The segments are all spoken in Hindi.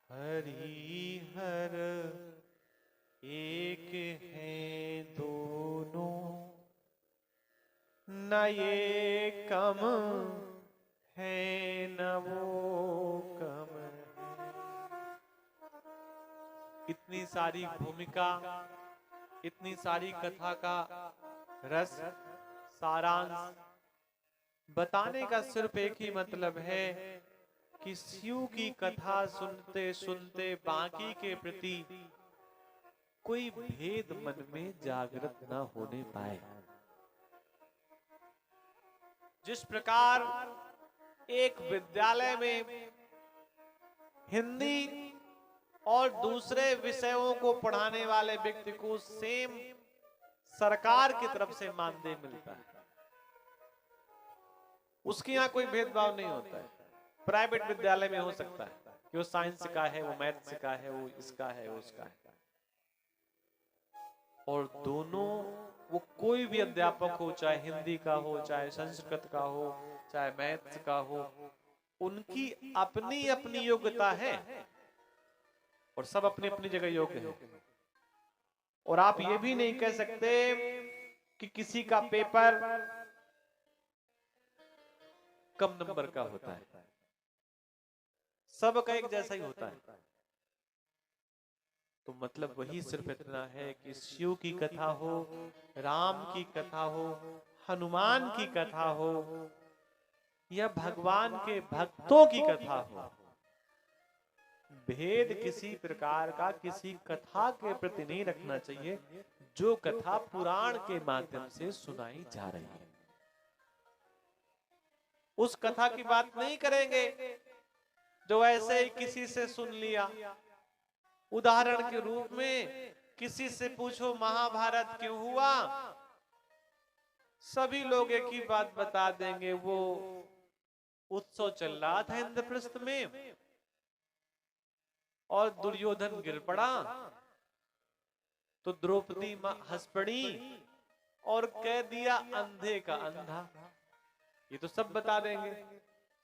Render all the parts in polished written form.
हरि हर एक हैं दोनों, न ये कम है न वो कम है। इतनी सारी भूमिका, इतनी सारी कथा का रस सारांश बताने का सिर्फ एक ही मतलब है कि शिव की कथा सुनते सुनते बाकी के प्रति कोई भेद मन में जागृत न होने पाए। जिस प्रकार एक विद्यालय में हिंदी और दूसरे विषयों को पढ़ाने वाले व्यक्ति को सेम सरकार की तरफ से मानदेय मिलता है, उसके यहां कोई भेदभाव नहीं होता है। प्राइवेट विद्यालय में हो सकता है कि वो साइंस का है, वो मैथ्स का है, वो इसका है, वो उसका है, और दोनों वो कोई भी अध्यापक हो, चाहे हिंदी का हो, चाहे संस्कृत का हो, चाहे मैथ्स का हो, उनकी अपनी अपनी योग्यता है और सब अपनी अपनी जगह योग्य है। और आप ये भी नहीं कह सकते कि किसी का पेपर कम नंबर का होता है, सबका एक जैसा ही होता है। तो मतलब वही सिर्फ इतना है कि शिव की कथा हो, राम की कथा हो, हनुमान की कथा हो, या भगवान के भक्तों की कथा हो, भेद किसी प्रकार का किसी कथा के प्रति नहीं रखना चाहिए जो कथा पुराण के माध्यम से सुनाई जा रही है। उस कथा की बात नहीं करेंगे जो ऐसे ही किसी से सुन लिया। उदाहरण के रूप में किसी से पूछो महाभारत क्यों हुआ, सभी लोग एक ही बात बता देंगे, वो उत्सव चल रहा था इंद्रप्रस्थ में और दुर्योधन गिर पड़ा तो द्रौपदी मां हंस पड़ी और कह दिया अंधे का अंधा। ये तो सब बता देंगे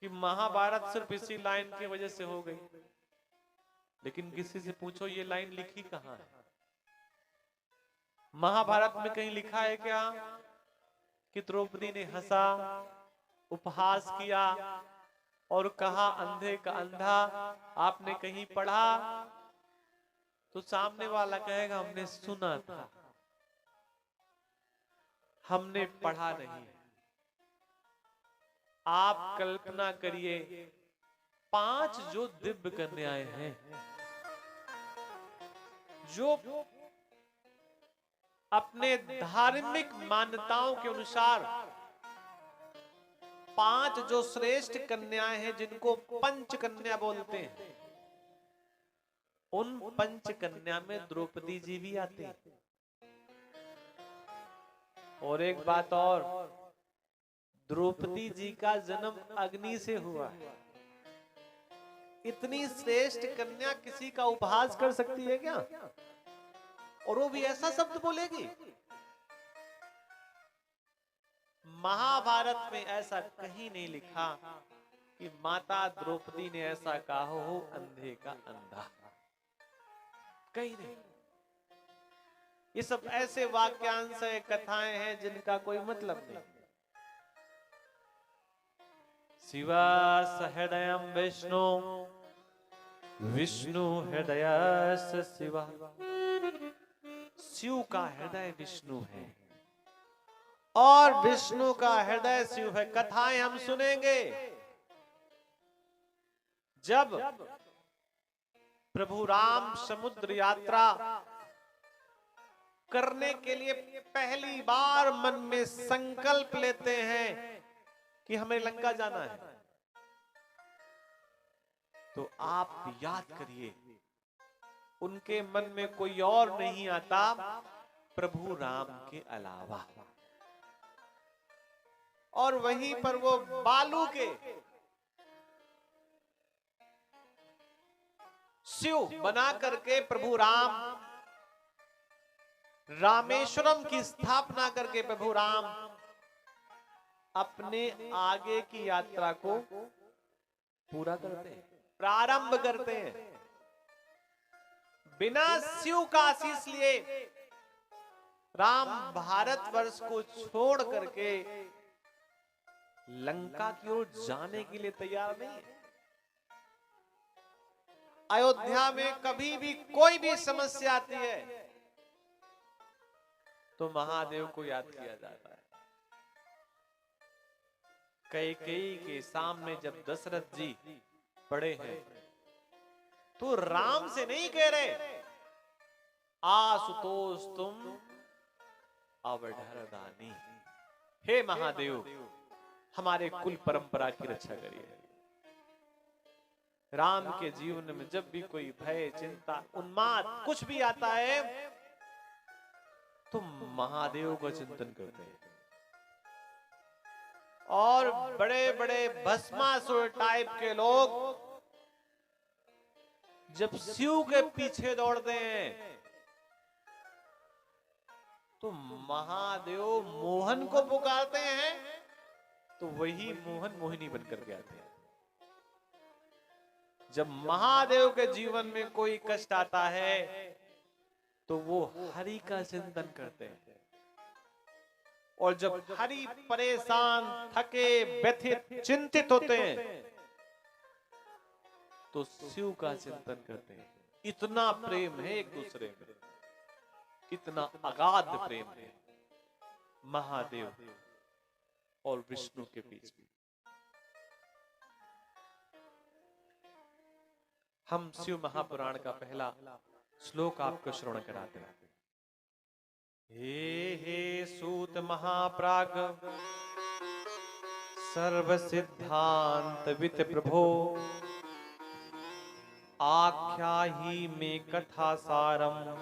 कि महाभारत सिर्फ इसी लाइन की वजह से हो गई। लेकिन किसी से पूछो ये लाइन लिखी कहां है? महाभारत में कहीं लिखा है क्या कि द्रौपदी ने हंसा, उपहास किया और कहा अंधे का अंधा? आपने कहीं पढ़ा? तो सामने वाला कहेगा हमने सुना था, हमने पढ़ा नहीं। आप कल्पना करिए, 5 जो दिव्य कन्याएं हैं, जो अपने धार्मिक मान्यताओं के अनुसार 5 जो श्रेष्ठ कन्याएं हैं जिनको पंच कन्या बोलते हैं, उन पंच कन्या में द्रौपदी जी भी आते हैं। और एक बात और, द्रौपदी जी का जन्म अग्नि से हुआ है। इतनी श्रेष्ठ कन्या किसी का उपहास कर सकती है क्या? और वो भी ऐसा शब्द बोलेगी? महाभारत में ऐसा कहीं नहीं लिखा कि माता द्रौपदी ने ऐसा कहा हो अंधे का अंधा, कहीं नहीं। ये सब ऐसे वाक्यांश है, कथाएं हैं जिनका कोई मतलब नहीं। शिवा सहृदयं विष्णु विष्णु हृदय शिवा। शिव का हृदय विष्णु है और विष्णु का हृदय शिव है। कथाएं हम सुनेंगे जब प्रभु राम समुद्र यात्रा करने के लिए पहली बार मन में संकल्प लेते हैं कि हमें लंका जाना है, तो आप याद करिए उनके मन में कोई और नहीं आता प्रभु राम के अलावा। और वहीं पर वो बालू के शिव बना करके प्रभु राम रामेश्वरम की स्थापना करके प्रभु राम अपने आगे की यात्रा को पूरा करते हैं, प्रारंभ करते हैं। बिना शिव का आशीष लिए राम भारतवर्ष को छोड़ करके लंका की ओर जाने के लिए तैयार नहीं है। अयोध्या में कभी भी कोई भी समस्या आती है तो महादेव को याद किया जाता है। कैकेयी के सामने जब दशरथ जी पड़े हैं तो राम से नहीं कह रहे आशुतोष तुम अवढरदानी, हे महादेव हमारे कुल परंपरा की रक्षा करिए। राम के जीवन में जब भी कोई भय, चिंता, उन्माद कुछ भी आता है तो महादेव का चिंतन करते हैं। और बड़े बड़े भस्मासुर टाइप के लोग जब शिव के पीछे दौड़ते हैं तो महादेव मोहन को पुकारते हैं तो वही मोहन मोहिनी बनकर के आते हैं। जब महादेव के जीवन में कोई कष्ट आता है तो वो हरि का चिंतन करते हैं। और जब हरि परेशान, थके, व्यथित, चिंतित होते हैं तो शिव का चिंतन करते हैं। इतना प्रेम है एक दूसरे में, इतना अगाध प्रेम है महादेव और विष्णु के बीच में। हम शिव महापुराण का पहला श्लोक आपको श्रवण कराते हैं। हे सूत महाप्राग सर्व सिद्धांत वित प्रभो आख्याहि में कथा सारम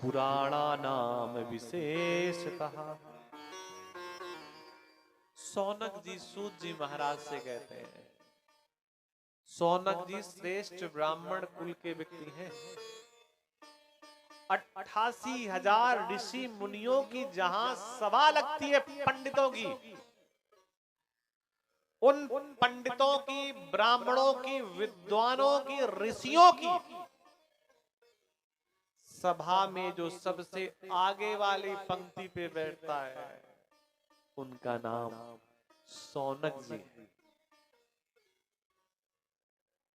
पुराणा नाम विशेषतः। सौनक जी सूत जी महाराज से कहते हैं, सौनक जी श्रेष्ठ ब्राह्मण कुल के व्यक्ति हैं। 88,000 ऋषि मुनियों की जहां सभा लगती है पंडितों की, उन पंडितों की, ब्राह्मणों की, विद्वानों की, ऋषियों की सभा में जो सबसे आगे वाली पंक्ति पे बैठता है उनका नाम सौनक जी है।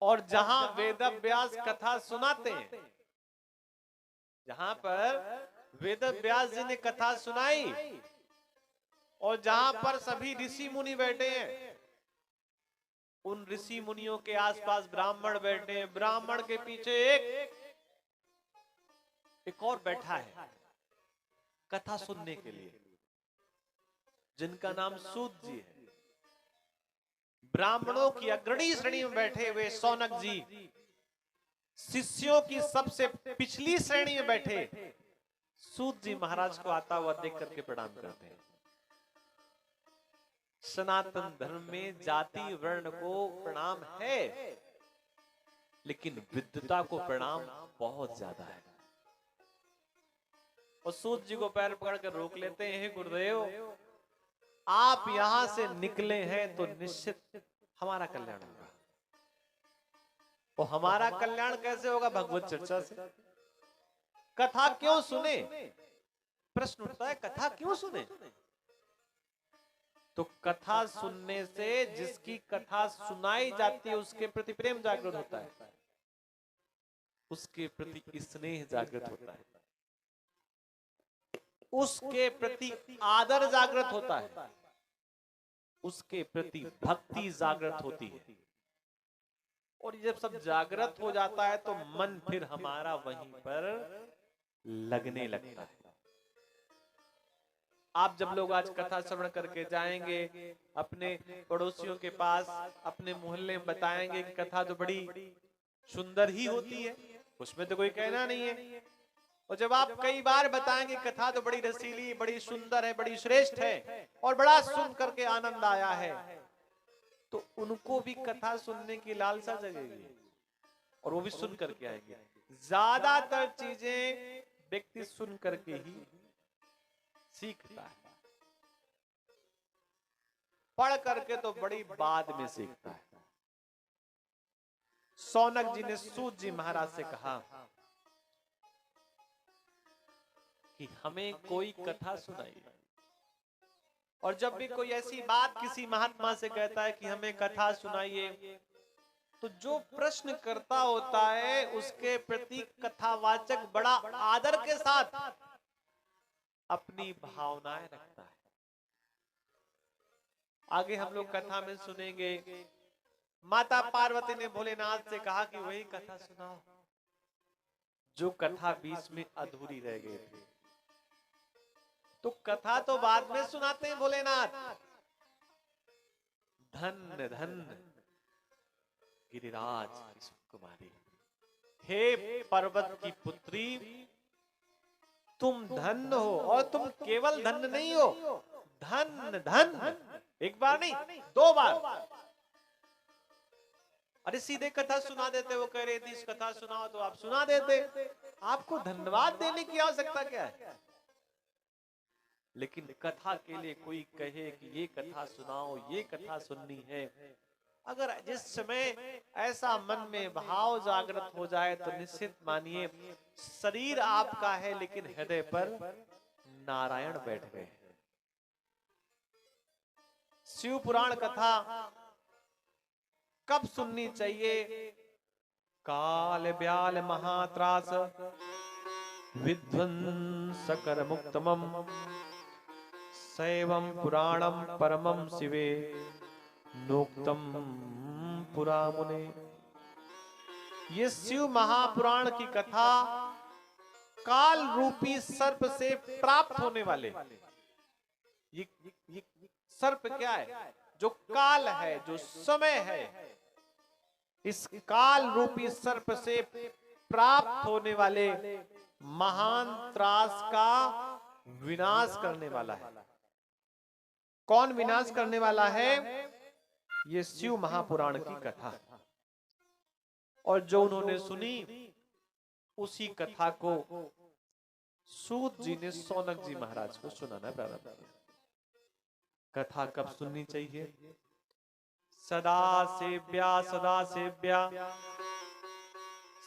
और जहां वेद व्यास कथा सुनाते हैं, जहां पर वेद व्यास जी ने कथा सुनाई और जहां पर सभी ऋषि मुनि बैठे हैं, उन ऋषि मुनियों के आसपास ब्राह्मण बैठे हैं। ब्राह्मण के पीछे एक और बैठा है कथा सुनने के लिए, जिनका नाम सूत जी है। ब्राह्मणों की अग्रणी श्रेणी में बैठे हुए सौनक जी शिष्यों की सबसे पिछली श्रेणी में बैठे सूत जी महाराज को आता हुआ देख करके प्रणाम करते हैं। सनातन धर्म में जाति वर्ण को प्रणाम है, लेकिन विद्वता को प्रणाम बहुत ज्यादा है। और सूत जी को पैर पकड़ कर रोक लेते हैं, गुरुदेव आप यहां से निकले हैं तो निश्चित हमारा कल्याण होगा। और हमारा कल्याण कैसे होगा? भगवत चर्चा से। कथा क्यों सुने? प्रश्न उठता है, कथा क्यों सुने? तो कथा सुनने से जिसकी कथा सुनाई जाती है उसके प्रति प्रेम जागृत होता है, उसके प्रति स्नेह जागृत होता है, उसके प्रति आदर जागृत होता है, उसके प्रति भक्ति जागृत होती है। और जब सब जागृत हो जाता है तो मन फिर हमारा वहीं पर लगने लगता है। आप जब लोग आज कथा श्रवण करके जाएंगे अपने पड़ोसियों के पास, अपने मोहल्ले में बताएंगे कि कथा तो बड़ी सुंदर ही होती है, उसमें तो कोई कहना नहीं है। और जब आप कई बार बताएंगे कथा तो बड़ी रसीली, बड़ी सुंदर है, बड़ी श्रेष्ठ है और बड़ा सुन करके आनंद आया है, तो उनको भी कथा सुनने की लालसा जगेगी और वो भी सुन करके आएंगे। ज्यादातर चीजें व्यक्ति सुन करके ही सीखता है, पढ़ करके तो बड़ी बाद में सीखता है। सौनक जी ने सूत जी महाराज से कहा, कि हमें कोई कथा सुनाइए। और जब भी कोई ऐसी बात किसी महात्मा से कहता है कि हमें कथा सुनाइए, तो जो प्रश्न करता होता है उसके प्रति कथावाचक बड़ा आदर के साथ अपनी भावनाएं रखता है। आगे हम लोग कथा में सुनेंगे, माता पार्वती ने भोलेनाथ से कहा कि वही कथा सुनाओ जो कथा बीच में अधूरी रह गई थी। तो कथा तो बाद में सुनाते हैं भोलेनाथ। धन्य धन्य गिरिराज की कुमारी, हे पर्वत की पुत्री, तुम धन्य हो। और तुम केवल धन्य नहीं हो, धन्य धन्य, एक बार नहीं 2 बार। अरे सीधे कथा सुना देते, वो कह रहे थे इस कथा सुनाओ तो आप सुना देते, आपको धन्यवाद देने की आवश्यकता क्या है? लेकिन कथा के लिए कोई कहे कि ये कथा सुनाओ, ये कथा सुननी है, अगर जिस समय ऐसा मन में भाव जागृत हो जाए तो निश्चित मानिए शरीर आपका है लेकिन हृदय पर नारायण बैठ गए। शिव पुराण कथा कब सुननी चाहिए? काल ब्याल महात्रास विध्वंसकर मुक्तमम सैवं पुराणम परमं शिवे नोक्तम पुरा मुने। ये शिव महापुराण की कथा काल रूपी सर्प से प्राप्त होने वाले, ये सर्प क्या है? जो काल है, जो समय है, इस काल रूपी सर्प से प्राप्त होने वाले महान त्रास का विनाश करने वाला है। कौन विनाश करने वाला है? ये शिव महापुराण की कथा। और जो उन्होंने सुनी उसी कथा को सूत जी ने सौनक जी महाराज को सुनाना प्रारंभ किया। कथा कब सुननी चाहिए? सदा सेव्या सदा सेव्या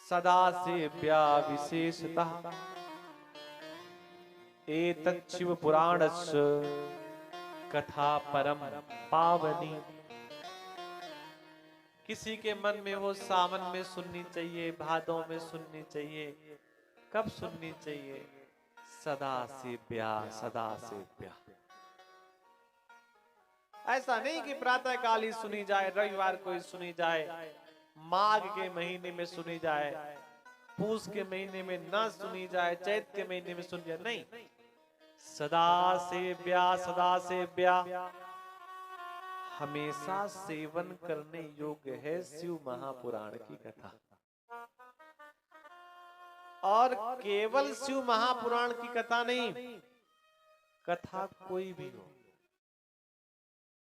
सदा सेव्या विशेषतः एतत् शिव पुराणस्य कथा परम पावनी। किसी के मन में हो सावन में सुननी चाहिए, भादों में सुननी चाहिए, कब सुननी चाहिए? सदा सेव्या सदा सेव्या। ऐसा नहीं कि प्रातः काल ही सुनी जाए, रविवार को ही सुनी जाए, माघ के महीने में सुनी जाए, पूस के महीने में ना सुनी जाए, चैत के महीने में सुनी जाए, नहीं, सदा सेव्या सदा सेव्या, हमेशा सेवन करने योग्य है शिव महापुराण की कथा। और केवल शिव महापुराण की कथा नहीं, कथा कोई भी हो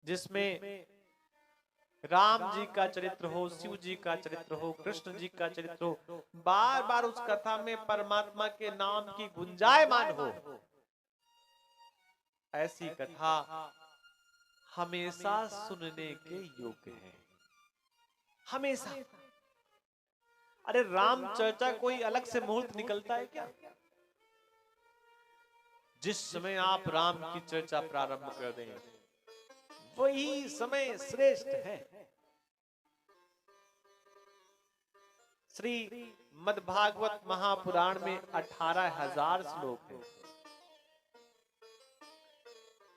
जिसमें राम जी का चरित्र हो, शिव जी का चरित्र हो, कृष्ण जी का चरित्र हो, बार बार उस कथा में परमात्मा के नाम की गुंजायमान हो, ऐसी कथा हमेशा सुनने के योग्य है। हमेशा। अरे राम चर्चा कोई अलग से मुहूर्त निकलता है क्या? जिस समय आप राम की चर्चा प्रारंभ कर दें वही समय श्रेष्ठ है। श्री मद्भागवत महापुराण में 18,000 श्लोक हैं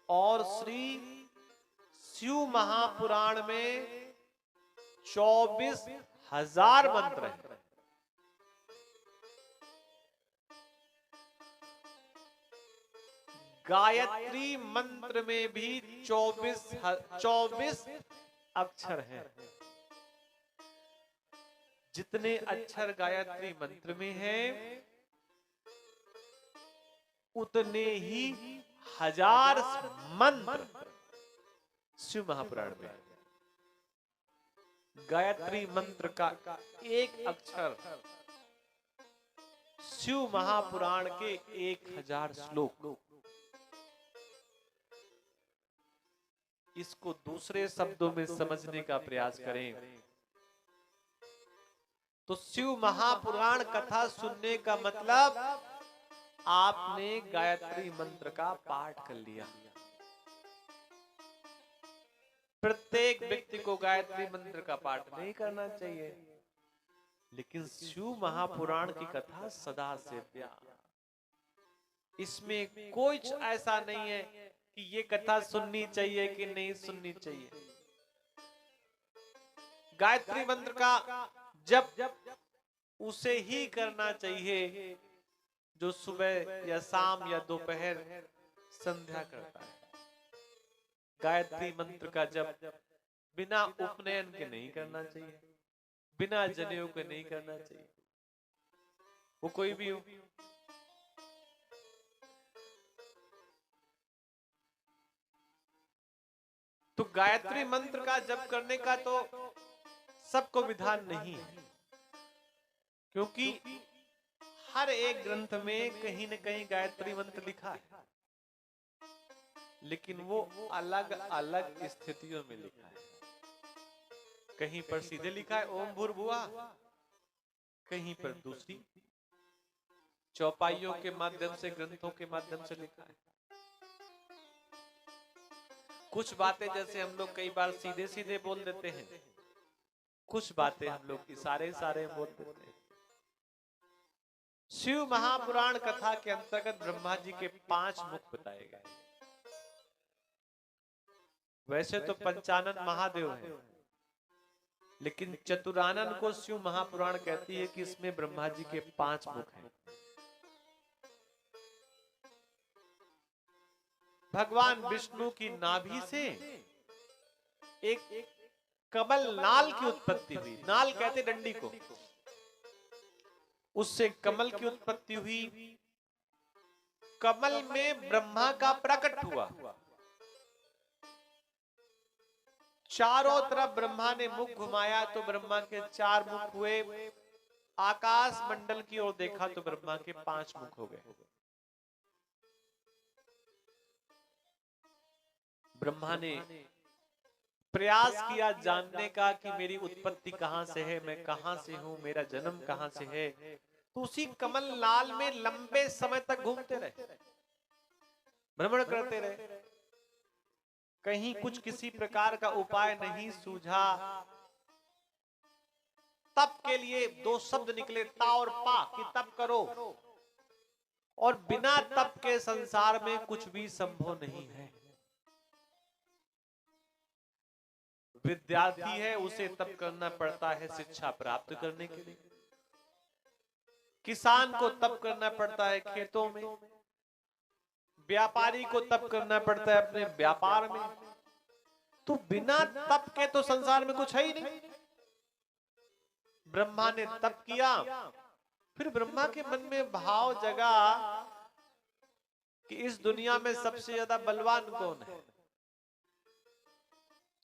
और श्री शिव महापुराण में 24,000 मंत्र हैं। गायत्री मंत्र में भी 24 अक्षर हैं। जितने अक्षर गायत्री मंत्र में हैं उतने ही 1000 मंत्र शिव महापुराण में। गायत्री मंत्र का एक अक्षर शिव महापुराण के 1000 श्लोक। इसको दूसरे शब्दों में समझने का प्रयास करें तो शिव महापुराण कथा सुनने का मतलब आपने गायत्री मंत्र का पाठ कर लिया। प्रत्येक व्यक्ति को गायत्री मंत्र का पाठ नहीं करना चाहिए, लेकिन शिव महापुराण की कथा सदा सेव्या। इसमें कोई ऐसा नहीं है कि ये कथा सुननी चाहिए कि नहीं सुननी चाहिए। गायत्री मंत्र का जप उसे ही करना चाहिए जो सुबह या शाम या दोपहर संध्या करता है। गायत्री मंत्र का जप बिना उपनयन के नहीं करना चाहिए, बिना जनेऊ के नहीं करना चाहिए, वो कोई भी हो। तो गायत्री मंत्र का जप करने का तो सबको विधान नहीं है, क्योंकि हर एक ग्रंथ में कहीं न कहीं गायत्री मंत्र लिखा है, लेकिन वो अलग अलग स्थितियों में लिखा है। कहीं पर सीधे लिखा है ओम भूर्भुवः, कहीं पर दूसरी चौपाइयों के माध्यम से, ग्रंथों के माध्यम से लिखा है। कुछ बातें जैसे हम लोग कई बार सीधे सीधे बोल देते हैं, कुछ बातें हम लोग इशारे इशारे बोल देते हैं। शिव महापुराण कथा के अंतर्गत ब्रह्मा जी के 5 मुख बताए गए। वैसे तो पंचानन महादेव है, लेकिन चतुरानन को शिव महापुराण कहती है कि इसमें ब्रह्मा जी के 5 मुख हैं। भगवान विष्णु की नाभि से एक कमल नाल की उत्पत्ति हुई। नाल कहते डंडी को, उससे कमल की उत्पत्ति हुई। कमल में ब्रह्मा का प्रकट हुआ। चारों तरफ ब्रह्मा ने मुख घुमाया तो ब्रह्मा के 4 मुख हुए। आकाश मंडल की ओर देखा तो ब्रह्मा के 5 मुख हो गए। ब्रह्मा ने प्रयास किया जानने का कि मेरी उत्पत्ति कहां से है, मैं कहां से हूं, मेरा जन्म कहां से है। तो उसी कमल नाल में लंबे समय तक घूमते रहे, भ्रमण करते रहे। कहीं कुछ किसी प्रकार का उपाय नहीं सूझा। तप के लिए 2 शब्द निकले, ता और पा, कि तप करो। और बिना तप के संसार में कुछ भी संभव नहीं है। विद्यार्थी है, उसे तप करना पड़ता है शिक्षा प्राप्त करने के लिए। किसान को तप करना पड़ता है खेतों में। व्यापारी को तप करना पड़ता है अपने व्यापार में। तो बिना तप के तो संसार में कुछ है ही नहीं। ब्रह्मा ने तप किया, फिर ब्रह्मा के मन में भाव जगा कि इस दुनिया में सबसे ज्यादा बलवान कौन है।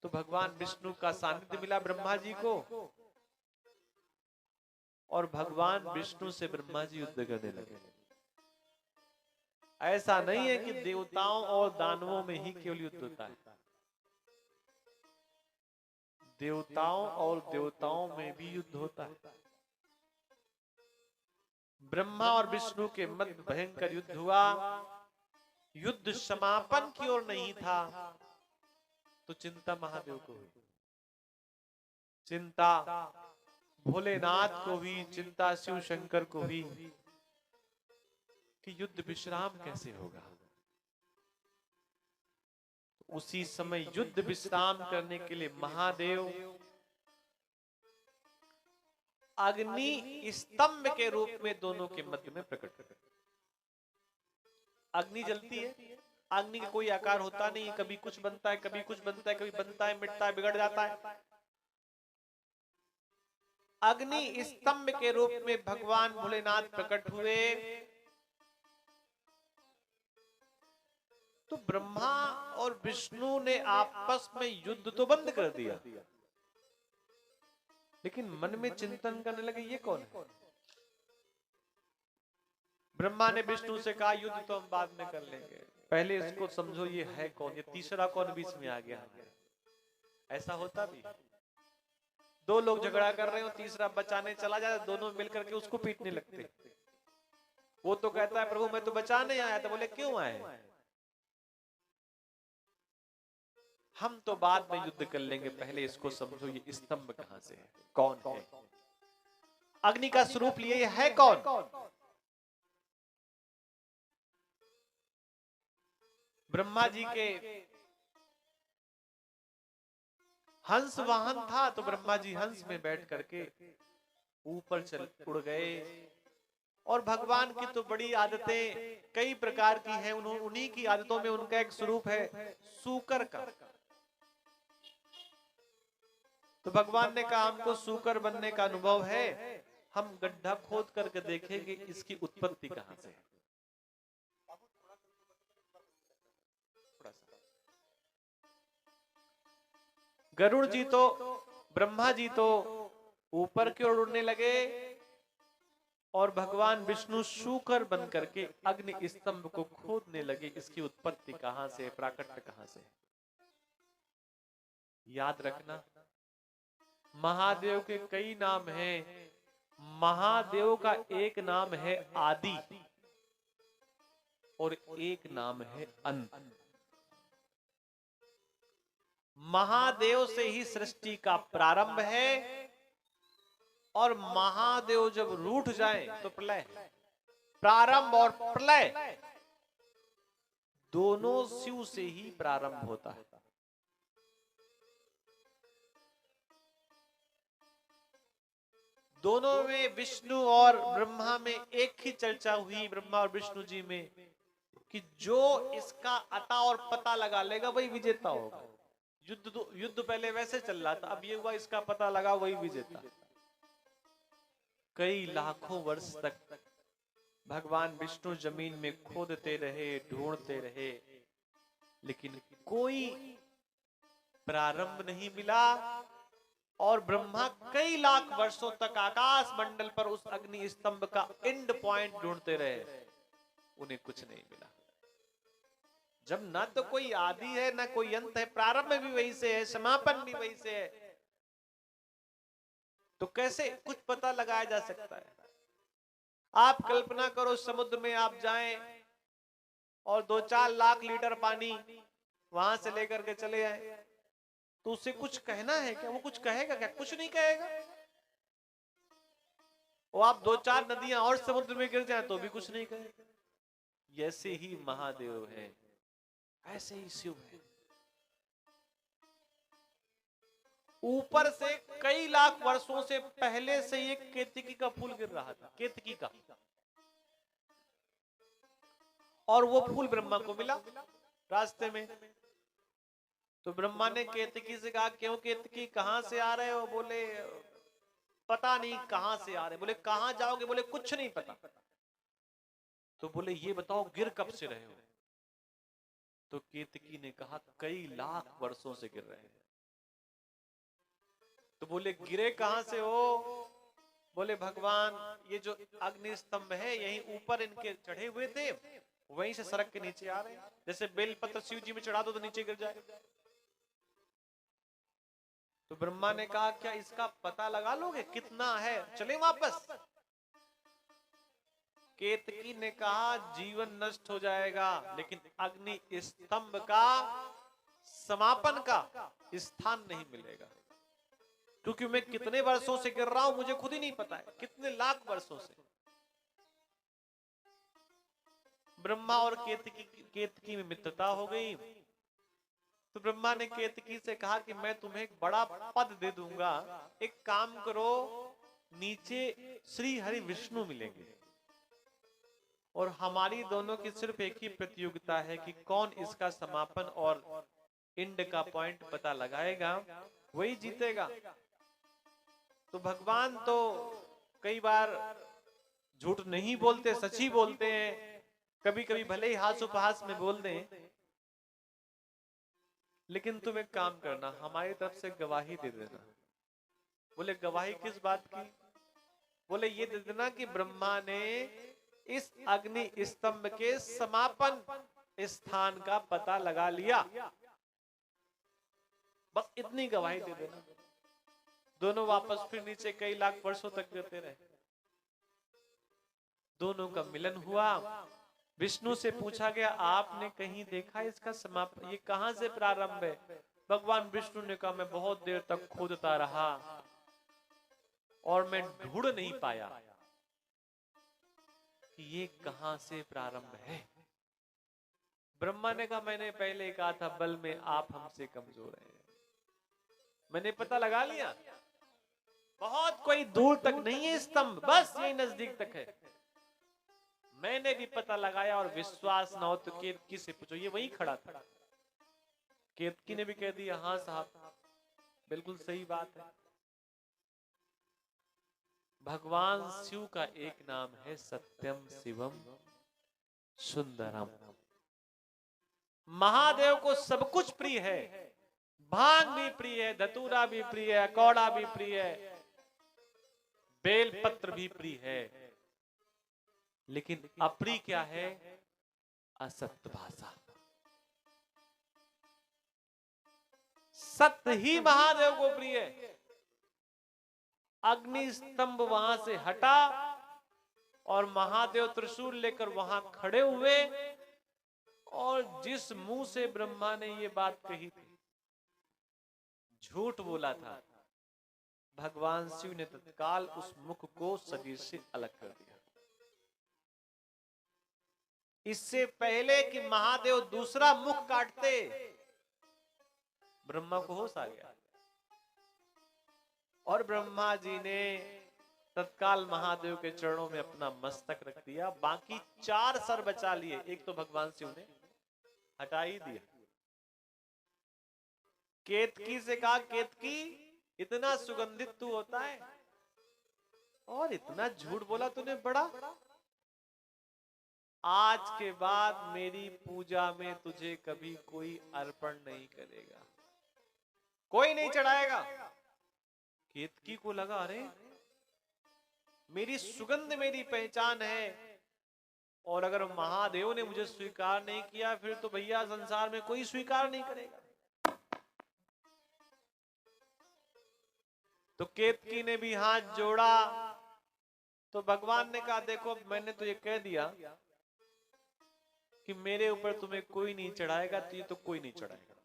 तो भगवान विष्णु का सानिध्य मिला ब्रह्मा जी को, और भगवान विष्णु से ब्रह्मा जी युद्ध करने लगे। ऐसा नहीं है कि देवताओं और दानवों में ही केवल युद्ध होता है, देवताओं और देवताओं में भी युद्ध होता है। ब्रह्मा और विष्णु के मध्य भयंकर युद्ध हुआ। युद्ध समापन की ओर नहीं था तो चिंता महादेव को हुई, चिंता भोलेनाथ को हुई, चिंता शिव शंकर को हुई कि युद्ध विश्राम कैसे होगा। उसी समय युद्ध विश्राम करने के लिए महादेव अग्नि स्तंभ के रूप में दोनों के मध्य में प्रकट हुए। अग्नि जलती है, अग्नि का कोई आकार होता नहीं, कभी कुछ बनता है, कभी कुछ बनता है, कभी बनता है, मिटता है, बिगड़ जाता है। अग्नि स्तंभ के रूप में भगवान भोलेनाथ प्रकट हुए। तो ब्रह्मा और विष्णु ने आपस में युद्ध तो बंद कर दिया, लेकिन मन में चिंतन करने लगे ये कौन है। ब्रह्मा ने विष्णु से कहा युद्ध तो हम बाद में कर लेंगे, पहले इसको समझो ये है कौन, ये तीसरा कौन बीच में आ गया। ऐसा होता भी, 2 लोग झगड़ा कर रहे हो, तीसरा बचाने चला जाए, दोनों मिलकर के उसको पीटने लगते। वो तो कहता है प्रभु मैं तो बचाने आया था। बोले क्यों आए? हम तो बाद में युद्ध कर लेंगे, पहले इसको समझो ये स्तंभ कहां से है, कौन है, अग्नि का स्वरूप लिए है कौन? ब्रह्मा जी के हंस वाहन था, तो ब्रह्मा जी हंस में बैठ करके ऊपर चल उड़ गए। और भगवान की तो बड़ी आदतें कई प्रकार की हैं, उन्हीं की आदतों में उनका एक स्वरूप है सूकर का। तो भगवान ने कहा हमको सूकर बनने का अनुभव है, हम गड्ढा खोद करके देखेंगे इसकी उत्पत्ति कहां से है। गरुड़ जी तो, ब्रह्मा जी तो ऊपर की ओर उड़ने लगे और भगवान विष्णु शूकर बन करके अग्नि स्तंभ को खोदने लगे, इसकी उत्पत्ति कहां से, प्राकट्य कहां से। याद रखना महादेव के कई नाम हैं, महादेव का एक नाम है आदि और एक नाम है अंत। महादेव से ही सृष्टि का प्रारंभ है और महादेव जब रूठ जाए तो प्रलय। प्रारंभ और प्रलय दोनों शिव से ही प्रारंभ होता है। दोनों में विष्णु और ब्रह्मा में एक ही चर्चा हुई, ब्रह्मा और विष्णु जी में, कि जो इसका अता और पता लगा लेगा वही विजेता होगा। युद्ध पहले वैसे चल रहा था, अब ये हुआ इसका पता लगा वही विजेता। कई लाखों वर्ष तक भगवान विष्णु जमीन में खोदते रहे, ढूंढते रहे, लेकिन कोई प्रारंभ नहीं मिला। और ब्रह्मा कई लाख वर्षों तक आकाश मंडल पर उस अग्नि स्तंभ का एंड पॉइंट ढूंढते रहे, उन्हें कुछ नहीं मिला। जब ना तो कोई आदि है ना कोई अंत है, प्रारंभ भी वही से है, समापन भी वही से है, तो कैसे कुछ पता लगाया जा सकता है? आप कल्पना करो समुद्र में आप जाएं और 2-4 लाख लीटर पानी वहां से लेकर के चले आए, तो उसे कुछ कहना है क्या? वो कुछ कहेगा क्या? कुछ नहीं कहेगा। वो आप 2-4 नदियां और समुद्र में गिर जाएं तो भी कुछ नहीं कहेगा। ऐसे ही महादेव है, ऐसे ही शिव है। ऊपर से कई लाख वर्षों से पहले से एक केतकी का फूल गिर रहा था, केतकी का, और वो फूल ब्रह्मा को मिला रास्ते में। तो ब्रह्मा ने केतकी से कहा क्यों केतकी कहां से आ रहे हो? बोले पता नहीं कहां से आ रहे। बोले कहां जाओगे? बोले कुछ नहीं पता। तो बोले ये बताओ गिर कब से रहे हो? तो केतकी ने कहा कई लाख वर्षों से गिर रहे हैं। तो बोले गिरे कहां से हो? बोले भगवान ये जो अग्नि स्तंभ है यहीं ऊपर इनके चढ़े हुए थे, वहीं से सड़क के नीचे आ रहे हैं। जैसे बेलपत्र शिव जी में चढ़ा दो तो नीचे गिर जाए। तो ब्रह्मा ने कहा क्या इसका पता लगा लोगे कितना है, चले वापस? केतकी ने कहा जीवन नष्ट हो जाएगा लेकिन अग्नि स्तंभ का समापन का स्थान नहीं मिलेगा, क्योंकि मैं कितने वर्षों से गिर रहा हूं मुझे खुद ही नहीं पता है, कितने लाख वर्षों से। ब्रह्मा और केतकी में मित्रता हो गई। तो ब्रह्मा ने केतकी से कहा कि मैं तुम्हें एक बड़ा पद दे दूंगा, एक काम करो नीचे श्री हरि विष्णु मिलेंगे और हमारी दोनों की सिर्फ एक ही प्रतियोगिता है कि कौन इसका समापन और एंड का पॉइंट पता लगाएगा वही जीतेगा। तो भगवान तो कई बार झूठ नहीं बोलते, सच ही बोलते हैं। कभी कभी भले ही हास उपहास में बोल दें, लेकिन तुम एक काम करना हमारी तरफ से गवाही दे देना। बोले गवाही किस बात की? बोले ये दे देना कि ब्रह्मा ने इस अग्नि स्तंभ के समापन स्थान का पता लगा लिया, बस इतनी गवाही दे देना। दोनों वापस फिर नीचे कई लाख वर्षों तक गिरते रहे। दोनों का मिलन हुआ। विष्णु से पूछा गया आपने कहीं देखा इसका समाप्त, ये कहां से प्रारंभ है? भगवान विष्णु ने कहा मैं बहुत देर तक खोदता रहा और मैं ढूंढ नहीं पाया कि ये कहां से प्रारंभ है। ब्रह्मा ने कहा मैंने पहले कहा था बल में आप हमसे कमजोर हैं, मैंने पता लगा लिया, बहुत कोई दूर तक नहीं है स्तंभ, बस यही नजदीक तक है। मैंने भी पता लगाया और विश्वास ना हो तो केतकी से पूछो, ये वही खड़ा था। केतकी ने भी कह दिया हाँ साहब बिल्कुल सही बात है। भगवान शिव का एक नाम है सत्यम शिवम सुंदरम। महादेव को सब कुछ प्रिय है, भांग भी प्रिय है, धतूरा भी प्रिय है, कौड़ा भी प्रिय है, बेलपत्र भी प्रिय है, लेकिन अप्रिय क्या है? असत्य भाषा। सत्य ही महादेव को प्रिय है। अग्नि स्तंभ वहां से हटा और महादेव त्रिशूल लेकर वहां खड़े हुए, और जिस मुंह से ब्रह्मा ने ये बात कही थी, झूठ बोला था, भगवान शिव ने तत्काल उस मुख को शरीर से अलग कर दिया। इससे पहले कि महादेव दूसरा मुख काटते, ब्रह्मा को होश आ गया और ब्रह्मा जी ने तत्काल महादेव के चरणों में अपना मस्तक रख दिया। बाकी 4 सर बचा लिए, एक तो भगवान शिव ने हटा ही दिया। केतकी से कहा केतकी इतना सुगंधित तू होता है और इतना झूठ बोला तूने, बड़ा, आज के बाद मेरी पूजा में तुझे कभी कोई अर्पण नहीं करेगा, कोई नहीं चढ़ाएगा। केतकी को लगा अरे मेरी सुगंध मेरी पहचान है, और अगर महादेव ने मुझे स्वीकार नहीं किया फिर तो भैया संसार में कोई स्वीकार नहीं करेगा। तो केतकी ने भी हाथ जोड़ा तो भगवान ने कहा देखो मैंने तो ये कह दिया कि मेरे ऊपर तुम्हें कोई नहीं चढ़ाएगा, तो ये तो कोई नहीं चढ़ाएगा,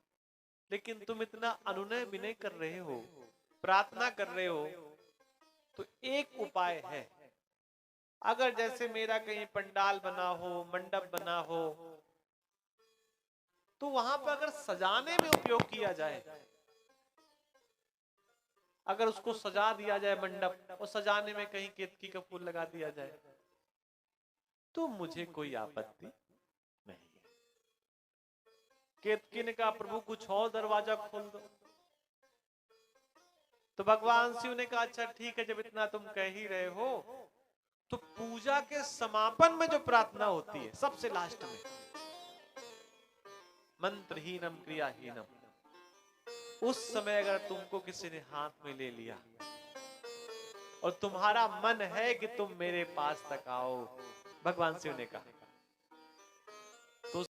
लेकिन तुम इतना अनुनय विनय कर रहे हो, प्रार्थना कर रहे हो, तो एक उपाय है। अगर जैसे मेरा कहीं पंडाल बना हो, मंडप बना हो, तो वहां पर अगर सजाने में उपयोग किया जाए, अगर उसको सजा दिया जाए मंडप, और सजाने में कहीं केतकी का फूल लगा दिया जाए, तो मुझे कोई आपत्ति नहीं है। केतकी ने कहा प्रभु कुछ और दरवाजा खोल दो। तो भगवान शिव ने कहा अच्छा ठीक है, जब इतना तुम कह ही रहे हो, तो पूजा के समापन में जो प्रार्थना होती है सबसे लास्ट में, मंत्रहीनम क्रियाहीनम, उस समय अगर तुमको किसी ने हाथ में ले लिया और तुम्हारा मन है कि तुम मेरे पास तक आओ, भगवान शिव ने कहा